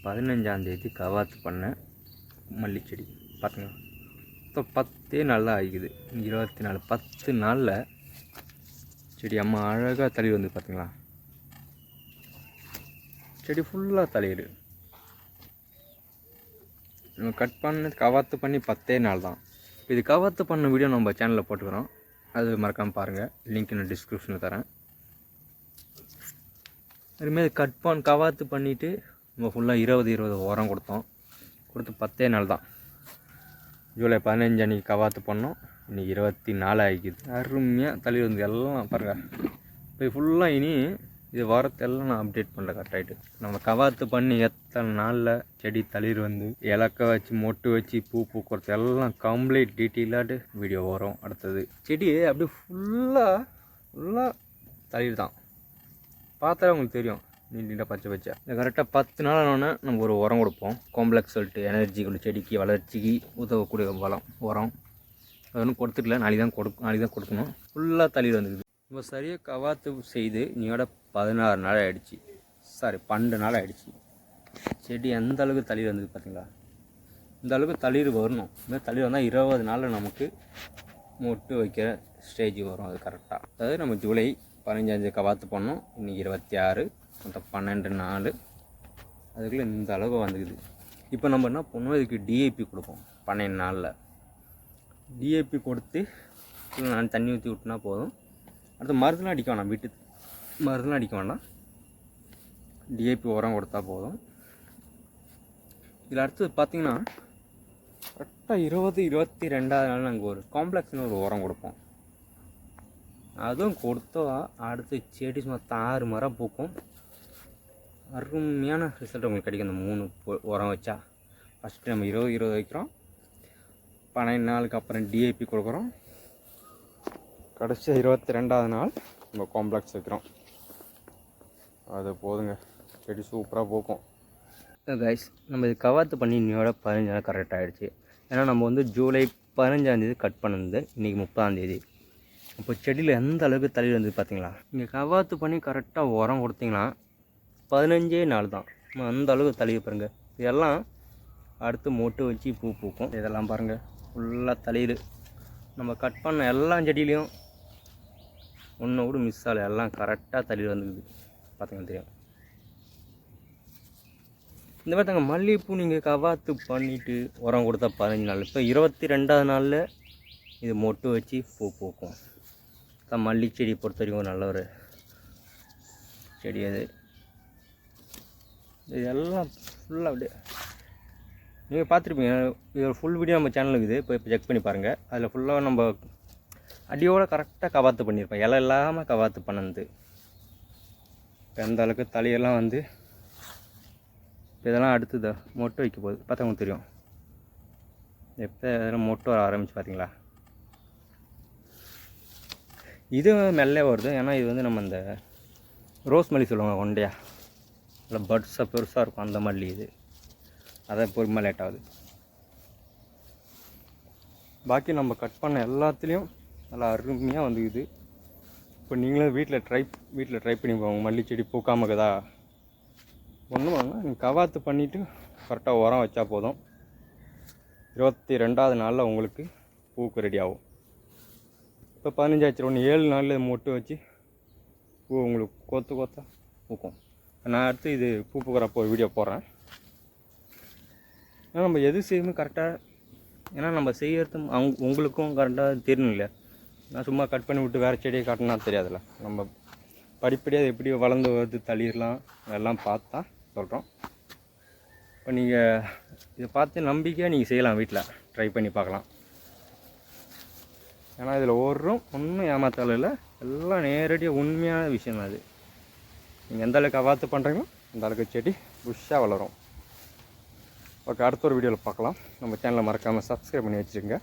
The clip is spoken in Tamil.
15ஆம் தேதி கவாத்து பண்ண மல்லிச்செடி பார்த்துங்க. இப்போ 10 நாள் தான் ஆகிக்குது. 24 10 நாளில் செடி அம்மா அழகாக தளிர் வந்து பார்த்திங்களா. செடி ஃபுல்லாக தளிர். நம்ம கட் பண்ண கவாத்து பண்ணி 10 நாள் தான். இது கவாத்து பண்ண வீடியோ நம்ம சேனலில் போட்டுக்கிறோம். அது மறக்காமல் பாருங்கள். லிங்க் நான் டிஸ்கிரிப்ஷனில் தரேன். அதுமாரி கவாத்து பண்ணிவிட்டு நம்ம ஃபுல்லாக 20 உரம் கொடுத்து 10 நாள் தான். ஜூலை 15 அன்றைக்கி கவாத்து பண்ணோம். இன்றைக்கி 24 ஆகிக்குது. அருமையாக தளிர் வந்து எல்லாம் பாருங்கள். இப்போ ஃபுல்லாக இனி இது வாரத்தெல்லாம் நான் அப்டேட் பண்ணுறேன் கரெக்டாகிட்டு. நம்ம கவாத்து பண்ணி எத்தனை நாளில் செடி தளிர் வந்து இலக்க வச்சு மொட்டு வச்சு பூ பூக்கிறது எல்லாம் கம்ப்ளீட் டீட்டெயிலாக வீடியோ வரும். அடுத்தது செடி அப்படியே ஃபுல்லாக தளிர் தான். பார்த்தா உங்களுக்கு தெரியும் நீட்டாக பச்சை இந்த கரெக்டாக 10 நாள் ஆனோடனே நம்ம ஒரு உரம் கொடுப்போம். காம்ப்ளெக்ஸ் சொல்லிட்டு எனர்ஜிக்குள்ள செடிக்கு வளர்ச்சிக்கு உதவக்கூடிய உரம் அது ஒன்றும் கொடுத்துக்கல. நாளைக்கு தான் கொடுக்கணும். ஃபுல்லாக தளிர் வந்துக்குது. இப்போ சரியாக கவாத்து செய்து நீயோட 16 நாள் ஆகிடுச்சு. 12 நாள் ஆகிடுச்சு. செடி எந்த அளவுக்கு தளிர் வந்தது பார்த்தீங்களா. இந்த அளவுக்கு தளிர் வரணும். இந்த தளிர் வந்தால் 20 நாளில் நமக்கு மொட்டு வைக்கிற ஸ்டேஜ் வரும். அது கரெக்டாக. அதாவது நம்ம ஜூலை 15 கவாத்து பண்ணோம். இன்றைக்கி 26 மொத்தம் 12 நாள். அதுக்குள்ளே இந்த அளவுக்கு வந்துக்குது. இப்போ நம்ம என்ன பண்ணுவோம், இதுக்கு டிஏபி கொடுப்போம். 12 நாளில் டிஏபி கொடுத்து நான் தண்ணி ஊற்றி விட்டுனா போதும். அடுத்து மருந்துலாம் அடிக்க வேணாம். வீட்டு மருந்துலாம் அடிக்க வேண்டாம். டிஏபி உரம் கொடுத்தா போதும். இதில் அடுத்தது பார்த்திங்கன்னா கரெக்டாக 22ஆவது நாள் நாங்கள் ஒரு காம்ப்ளெக்ஸ்னு ஒரு உரம் கொடுப்போம். அதுவும் கொடுத்தா அடுத்து செடி சும்மா 6 மரம் பூக்கும். அருமையான ரிசல்ட் உங்களுக்கு கிடைக்கும். அந்த 3 உரம் வச்சா ஃபஸ்ட்டு நம்ம 20 வைக்கிறோம். 12 நாளுக்கு அப்புறம் டிஏபி கொடுக்குறோம். கடைசியாக 22ஆவது நாள் நம்ம காம்ப்ளெக்ஸ் வைக்கிறோம். அது போதுங்க, செடி சூப்பராக பூக்கும். கைஸ், நம்ம இது கவாத்து பண்ணி இன்னையோட 15 நாள் கரெக்டாக ஆகிடுச்சு. ஏன்னா நம்ம வந்து ஜூலை 15ஆம் தேதி கட் பண்ணது. இன்றைக்கி 30ஆம் தேதி. இப்போ செடியில் எந்த அளவுக்கு தளிர் வந்து பார்த்தீங்களா. இங்கே கவாத்து பண்ணி கரெக்டாக உரம் கொடுத்தீங்கன்னா 15 நாள் தான். அந்த அளவுக்கு தளிர் பாருங்கள். இதெல்லாம் அடுத்து மொட்டு வச்சு பூ பூக்கும். இதெல்லாம் பாருங்கள் ஃபுல்லாக தளிர். நம்ம கட் பண்ண எல்லா செடியிலையும் ஒன்று கூட மிஸ் ஆகலை. எல்லாம் கரெக்டாக தளிர் வந்துக்குது. பார்த்தீங்கன்னா தெரியும். இந்த மாதிரி தாங்க மல்லிகைப்பூ நீங்கள் கவாத்து பண்ணிவிட்டு உரம் கொடுத்தா 15 நாள். இப்போ 22ஆவது நாளில் இது மொட்டு வச்சு பூ பூக்கும். தான் மல்லி செடி பொறுத்த வரைக்கும் நல்ல ஒரு செடி. அது இதெல்லாம் ஃபுல்லாக அப்படியே நீங்கள் பார்த்துருப்பீங்க. இது ஃபுல் வீடியோ நம்ம சேனலுக்கு இது. இப்போ செக் பண்ணி பாருங்கள். அதில் ஃபுல்லாக நம்ம அடியோடு கரெக்டாக கவாத்து பண்ணியிருப்போம். இலை இல்லாமல் கவாத்து பண்ணது. இப்போ எந்த அளவுக்கு தலையெல்லாம் வந்து இதெல்லாம் அடுத்தது மொட்டு வைக்க போகுது. பார்த்தவங்களுக்கு தெரியும். எப்போ இதெல்லாம் மொட்டு வர ஆரம்பிச்சு பார்த்தீங்களா. இது மெல்லே வருது. ஏன்னா இது வந்து நம்ம இந்த ரோஸ் மல்லி சொல்லுவாங்க ஒண்டையா, இல்லை பட்ஸாக பெருசாக இருக்கும் அந்த மல்லி. இது அதை பொறுமையாக லேட் ஆகுது. பாக்கி நம்ம கட் பண்ண எல்லாத்துலேயும் நல்லா அருமையாக வந்துக்குது. இப்போ நீங்களும் வீட்டில் ட்ரை பண்ணி போங்க. மல்லி செடி பூக்காமல் இருக்குதா ஒன்றும் வாங்க. நீங்கள் கவாத்து பண்ணிவிட்டு கரெக்டாக உரம் வச்சா போதும். 22ஆவது நாளில் உங்களுக்கு பூக்கு ரெடி ஆகும். இப்போ 15 ஆச்சு. ஒன்று 7 நாளில் மொட்டு வச்சு பூ உங்களுக்கு கொத்தா பூக்கும். நான் அடுத்து இது பூ பூக்கிறப்போ ஒரு வீடியோ போடுறேன். ஏன்னா நம்ம எது செய்யணும் கரெக்டாக. ஏன்னா நம்ம செய்கிறது உங்களுக்கும் கரெக்டாக தெரியணும் இல்லையா. நான் சும்மா கட் பண்ணி விட்டு வேறு செடியை காட்டினா தெரியாதுல்ல. நம்ம படிப்படியாக எப்படி வளர்ந்து வருது தளிர்லாம் அதெல்லாம் பார்த்தா சொல்கிறோம். இப்போ நீங்கள் இதை பார்த்து நம்பிக்கையாக நீங்கள் செய்யலாம். வீட்டில் ட்ரை பண்ணி பார்க்கலாம். ஏன்னா இதில் ஒன்றும் ஏமாத்தாலும் இல்லை. எல்லாம் நேரடியாக உண்மையான விஷயம் தான் அது. நீங்கள் எந்த அளவுக்கு கவாத்து பண்ணுறீங்களோ அந்த அளவுக்கு செடி புஷ்ஷாக வளரும். ஓகே, அடுத்த ஒரு வீடியோவில் பார்க்கலாம். நம்ம சேனலை மறக்காமல் சப்ஸ்கிரைப் பண்ணி வச்சுருங்க.